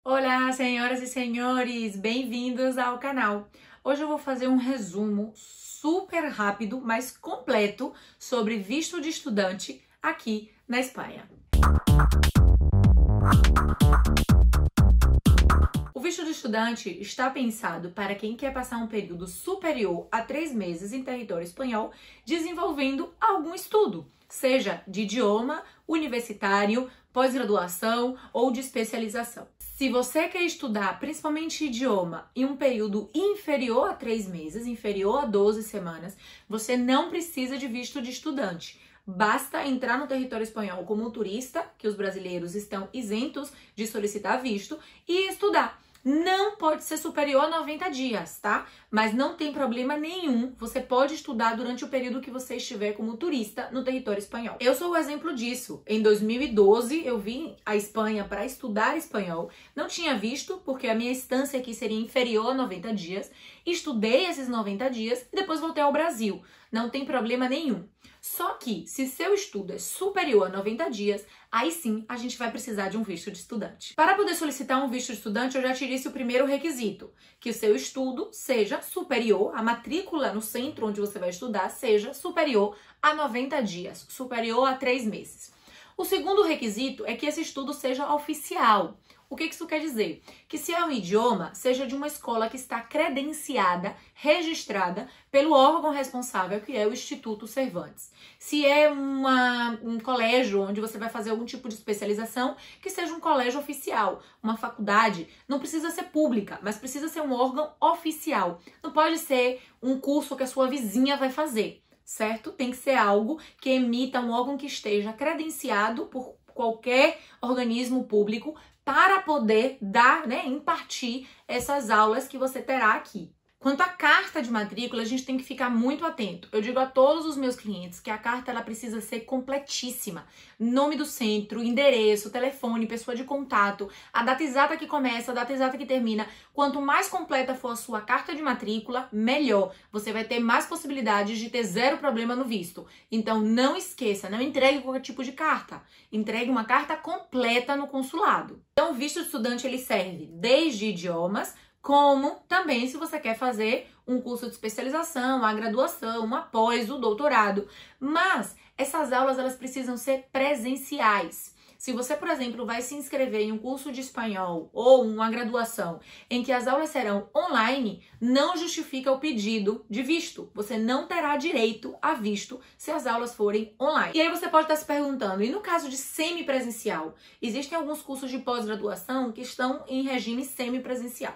Olá, senhoras e senhores, bem-vindos ao canal. Hoje eu vou fazer um resumo super rápido, mas completo sobre visto de estudante aqui na Espanha. O visto de estudante está pensado para quem quer passar um período superior a 3 meses em território espanhol, desenvolvendo algum estudo, seja de idioma, universitário, pós-graduação ou de especialização. Se você quer estudar principalmente idioma em um período inferior a 3 meses, inferior a 12 semanas, você não precisa de visto de estudante. Basta entrar no território espanhol como turista, que os brasileiros estão isentos de solicitar visto, e estudar. Não pode ser superior a 90 dias, tá? Mas não tem problema nenhum, você pode estudar durante o período que você estiver como turista no território espanhol. Eu sou o exemplo disso. Em 2012, eu vim à Espanha para estudar espanhol. Não tinha visto, porque a minha estância aqui seria inferior a 90 dias. Estudei esses 90 dias e depois voltei ao Brasil. Não tem problema nenhum. Só que, se seu estudo é superior a 90 dias, aí sim a gente vai precisar de um visto de estudante. Para poder solicitar um visto de estudante, eu já te disse o primeiro requisito, que o seu estudo seja superior, a matrícula no centro onde você vai estudar seja superior a 90 dias, superior a 3 meses. O segundo requisito é que esse estudo seja oficial. O que isso quer dizer? Que se é um idioma, seja de uma escola que está credenciada, registrada pelo órgão responsável, que é o Instituto Cervantes. Se é um colégio onde você vai fazer algum tipo de especialização, que seja um colégio oficial, uma faculdade, não precisa ser pública, mas precisa ser um órgão oficial. Não pode ser um curso que a sua vizinha vai fazer, certo? Tem que ser algo que emita um órgão que esteja credenciado por qualquer organismo público para poder dar, impartir essas aulas que você terá aqui. Quanto à carta de matrícula, a gente tem que ficar muito atento. Eu digo a todos os meus clientes que a carta ela precisa ser completíssima. Nome do centro, endereço, telefone, pessoa de contato, a data exata que começa, a data exata que termina. Quanto mais completa for a sua carta de matrícula, melhor. Você vai ter mais possibilidades de ter zero problema no visto. Então não esqueça, não entregue qualquer tipo de carta. Entregue uma carta completa no consulado. Então o visto de estudante ele serve desde idiomas, como também se você quer fazer um curso de especialização, uma graduação, uma pós, o doutorado. Mas essas aulas elas precisam ser presenciais. Se você, por exemplo, vai se inscrever em um curso de espanhol ou uma graduação em que as aulas serão online, não justifica o pedido de visto. Você não terá direito a visto se as aulas forem online. E aí você pode estar se perguntando, e no caso de semipresencial? Existem alguns cursos de pós-graduação que estão em regime semipresencial.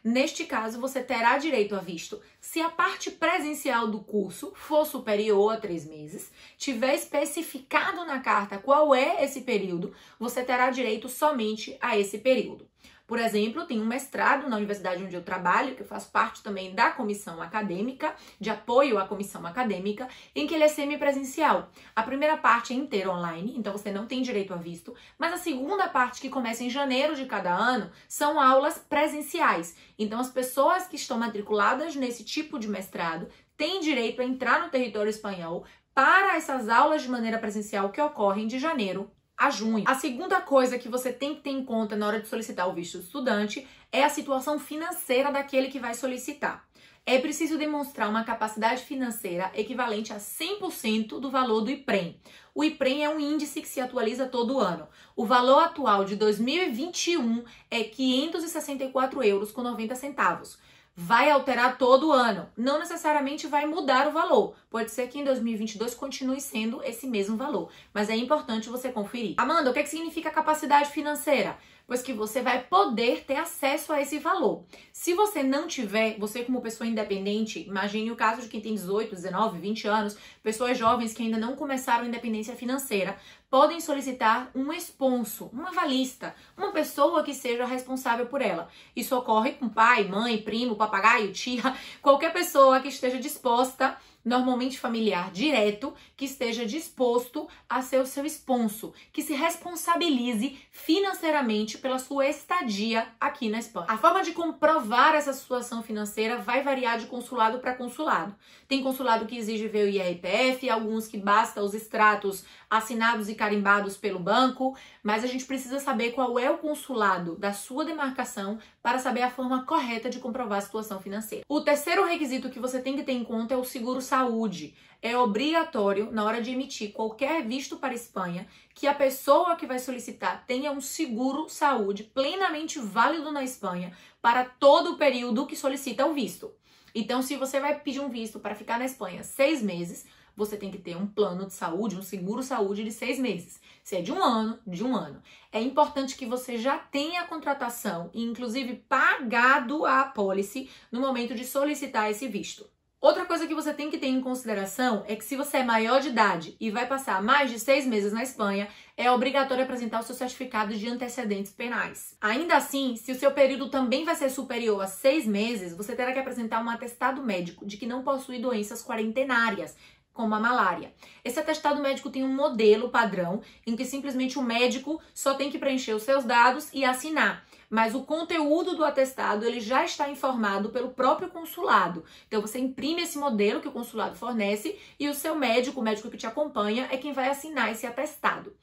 Neste caso, você terá direito a visto se a parte presencial do curso for superior a 3 meses, tiver especificado na carta qual é esse período, você terá direito somente a esse período. Por exemplo, tem um mestrado na universidade onde eu trabalho, que eu faço parte também da comissão acadêmica, de apoio à comissão acadêmica, em que ele é semipresencial. A primeira parte é inteira online, então você não tem direito a visto, mas a segunda parte, que começa em janeiro de cada ano, são aulas presenciais. Então as pessoas que estão matriculadas nesse tipo de mestrado têm direito a entrar no território espanhol para essas aulas de maneira presencial que ocorrem de janeiro a junho. A segunda coisa que você tem que ter em conta na hora de solicitar o visto de estudante é a situação financeira daquele que vai solicitar. É preciso demonstrar uma capacidade financeira equivalente a 100% do valor do IPREM. O IPREM é um índice que se atualiza todo ano. O valor atual de 2021 é 564,90 euros. Vai alterar todo ano, não necessariamente vai mudar o valor. Pode ser que em 2022 continue sendo esse mesmo valor, mas é importante você conferir. Amanda, o que significa capacidade financeira? Pois que você vai poder ter acesso a esse valor. Se você não tiver, você como pessoa independente, imagine o caso de quem tem 18, 19, 20 anos, pessoas jovens que ainda não começaram a independência financeira, podem solicitar um esponso, uma avalista, uma pessoa que seja responsável por ela. Isso ocorre com pai, mãe, primo, papagaio, tia, qualquer pessoa que esteja disposta normalmente familiar direto, que esteja disposto a ser o seu esponso, que se responsabilize financeiramente pela sua estadia aqui na Espanha. A forma de comprovar essa situação financeira vai variar de consulado para consulado. Tem consulado que exige ver o IRPF, alguns que basta os extratos assinados e carimbados pelo banco, mas a gente precisa saber qual é o consulado da sua demarcação para saber a forma correta de comprovar a situação financeira. O terceiro requisito que você tem que ter em conta é o seguro-saúde. É obrigatório, na hora de emitir qualquer visto para a Espanha, que a pessoa que vai solicitar tenha um seguro-saúde plenamente válido na Espanha para todo o período que solicita o visto. Então, se você vai pedir um visto para ficar na Espanha 6 meses, você tem que ter um plano de saúde, um seguro-saúde de 6 meses. Se é de um ano, de um ano. É importante que você já tenha a contratação e, inclusive, pagado a apólice no momento de solicitar esse visto. Outra coisa que você tem que ter em consideração é que se você é maior de idade e vai passar mais de 6 meses na Espanha, é obrigatório apresentar o seu certificado de antecedentes penais. Ainda assim, se o seu período também vai ser superior a 6 meses, você terá que apresentar um atestado médico de que não possui doenças quarentenárias, como a malária. Esse atestado médico tem um modelo padrão em que simplesmente o médico só tem que preencher os seus dados e assinar. Mas o conteúdo do atestado ele já está informado pelo próprio consulado. Então você imprime esse modelo que o consulado fornece e o seu médico, o médico que te acompanha, é quem vai assinar esse atestado.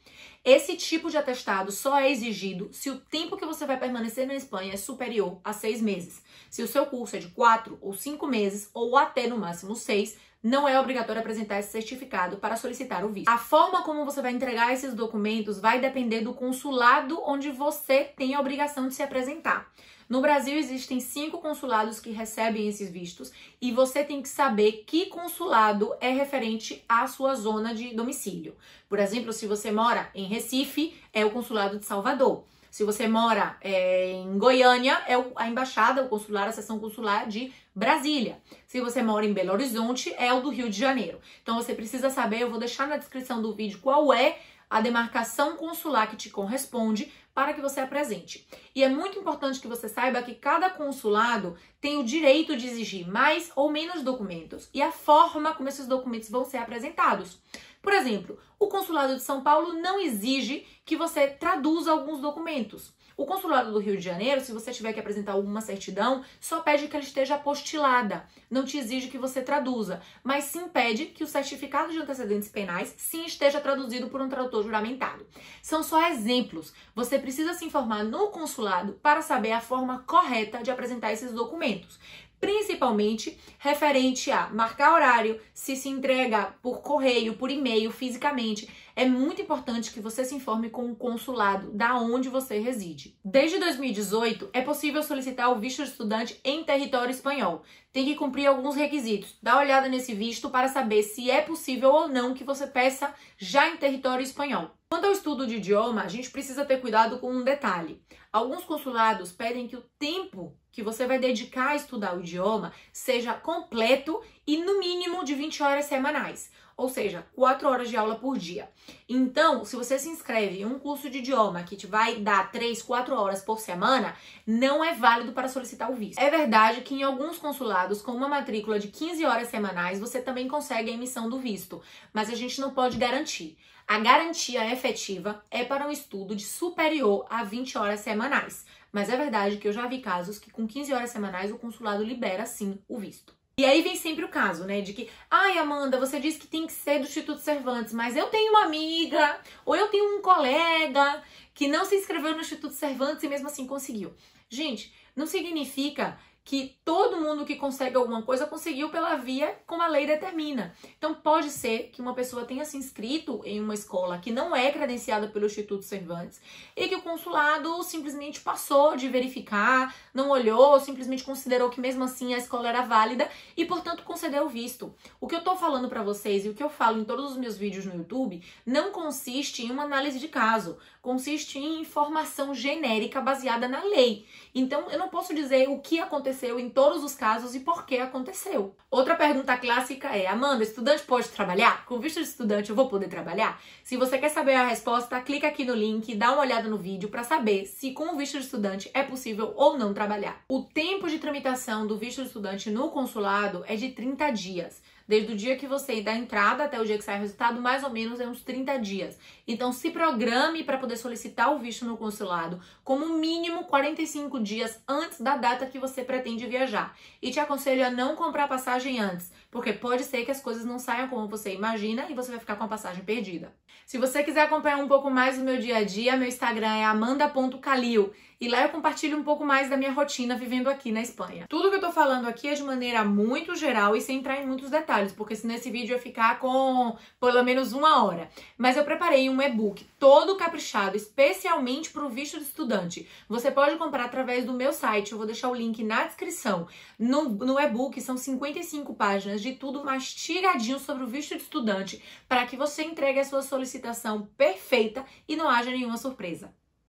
Esse tipo de atestado só é exigido se o tempo que você vai permanecer na Espanha é superior a 6 meses. Se o seu curso é de 4 ou 5 meses, ou até no máximo 6, não é obrigatório apresentar esse certificado para solicitar o visto. A forma como você vai entregar esses documentos vai depender do consulado onde você tem a obrigação de se apresentar. No Brasil existem 5 consulados que recebem esses vistos e você tem que saber que consulado é referente à sua zona de domicílio. Por exemplo, se você mora em Recife, é o consulado de Salvador. Se você mora em Goiânia, é a embaixada, o consular, a seção consular de Brasília. Se você mora em Belo Horizonte, é o do Rio de Janeiro. Então você precisa saber, eu vou deixar na descrição do vídeo qual é a demarcação consular que te corresponde para que você apresente. E é muito importante que você saiba que cada consulado tem o direito de exigir mais ou menos documentos e a forma como esses documentos vão ser apresentados. Por exemplo, o consulado de São Paulo não exige que você traduza alguns documentos. O consulado do Rio de Janeiro, se você tiver que apresentar alguma certidão, só pede que ela esteja apostilada. Não te exige que você traduza, mas sim pede que o certificado de antecedentes penais sim esteja traduzido por um tradutor juramentado. São só exemplos. Você precisa se informar no consulado para saber a forma correta de apresentar esses documentos. Principalmente referente a marcar horário, se entrega por correio, por e-mail, fisicamente. É muito importante que você se informe com o consulado da onde você reside. Desde 2018, é possível solicitar o visto de estudante em território espanhol. Tem que cumprir alguns requisitos. Dá uma olhada nesse visto para saber se é possível ou não que você peça já em território espanhol. Quanto ao estudo de idioma, a gente precisa ter cuidado com um detalhe. Alguns consulados pedem que o tempo que você vai dedicar a estudar o idioma seja completo e no mínimo de 20 horas semanais, ou seja, 4 horas de aula por dia. Então, se você se inscreve em um curso de idioma que te vai dar 3, 4 horas por semana, não é válido para solicitar o visto. É verdade que em alguns consulados, com uma matrícula de 15 horas semanais, você também consegue a emissão do visto, mas a gente não pode garantir. A garantia efetiva é para um estudo de superior a 20 horas semanais. Mas é verdade que eu já vi casos que com 15 horas semanais o consulado libera sim o visto. E aí vem sempre o caso, né, de que, ai Amanda, você disse que tem que ser do Instituto Cervantes, mas eu tenho uma amiga ou eu tenho um colega que não se inscreveu no Instituto Cervantes e mesmo assim conseguiu. Gente, não significa que todo mundo que consegue alguma coisa conseguiu pela via como a lei determina. Então pode ser que uma pessoa tenha se inscrito em uma escola que não é credenciada pelo Instituto Cervantes e que o consulado simplesmente passou de verificar, não olhou, simplesmente considerou que mesmo assim a escola era válida e, portanto, concedeu o visto. O que eu tô falando pra vocês e o que eu falo em todos os meus vídeos no YouTube não consiste em uma análise de caso, consiste em informação genérica baseada na lei. Então, eu não posso dizer o que aconteceu em todos os casos e por que aconteceu. Outra pergunta clássica é, Amanda, estudante pode trabalhar? Com visto de estudante eu vou poder trabalhar? Se você quer saber a resposta, clica aqui no link, dá uma olhada no vídeo para saber se com o visto de estudante é possível ou não trabalhar. O tempo de tramitação do visto de estudante no consulado é de 30 dias. desde o dia que você dá entrada até o dia que sai o resultado, mais ou menos é uns 30 dias. Então, se programe para poder solicitar o visto no consulado como mínimo 45 dias antes da data que você pretende viajar. E te aconselho a não comprar passagem antes, porque pode ser que as coisas não saiam como você imagina e você vai ficar com a passagem perdida. Se você quiser acompanhar um pouco mais do meu dia a dia, meu Instagram é amanda.calil. E lá eu compartilho um pouco mais da minha rotina vivendo aqui na Espanha. Tudo que eu tô falando aqui é de maneira muito geral e sem entrar em muitos detalhes, porque senão esse vídeo ia ficar com pelo menos 1 hora. Mas eu preparei um e-book todo caprichado, especialmente para o visto de estudante. Você pode comprar através do meu site, eu vou deixar o link na descrição. No e-book são 55 páginas de tudo mastigadinho sobre o visto de estudante, para que você entregue a sua solicitação perfeita e não haja nenhuma surpresa.